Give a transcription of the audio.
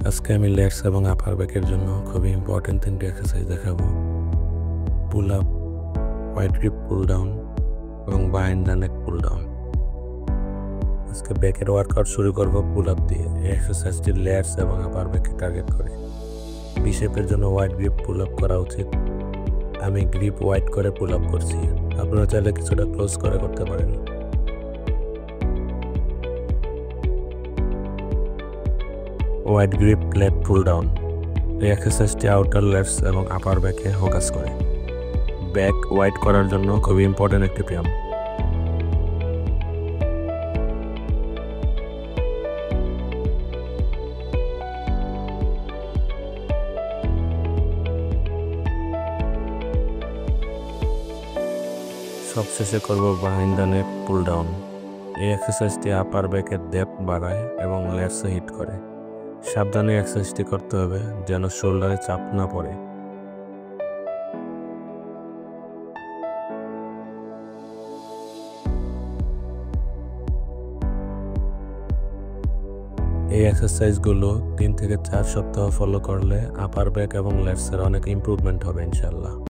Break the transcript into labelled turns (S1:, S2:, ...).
S1: আজকে আমি লেটস এবং আপার ব্যাকের জন্য খুবই ইম্পর্টেন্ট তিনটি এক্সারসাইজ দেখাবো। Pull up, wide grip pull down এবং behind the neck pull down. আজকে ব্যাকের ওয়ার্কআউট শুরু করবো পুল আপ দিয়ে। এই এক্সারসাইজটি লেটস এবং আপার ব্যাককে টার্গেট করে। বি শেপের জন্য হোয়াইট গ্রিপ পুল আপ করা উচিত। আমি গ্রিপ হোয়াইট করে পুল আপ করছি, আপনারা চাইলে কিছুটা ক্লোজ করে করতে পারেন। Wide grip lat pull down. এই এক্সারসাইজটি আউটার লেটস এবং আপার ব্যাকে ফোকাস করে। ব্যাক ওয়াইড করার জন্য খুবই ইম্পর্টেন্ট একটি ব্যায়াম। সবশেষে করব bind the neck pull down. এই এক্সারসাইজটি আপার ব্যাকের ডেপথ বাড়ায় এবং লেটসে হিট করে। সাবধানে এক্সারসাইজটি করতে হবে যেন শোল্ডারে চাপ না পড়ে। এই এক্সারসাইজগুলো 3 থেকে 4 সপ্তাহ ফলো করলে আপার ব্যাক এবং লেটসের অনেক ইমপ্রুভমেন্ট হবে ইনশাল্লাহ।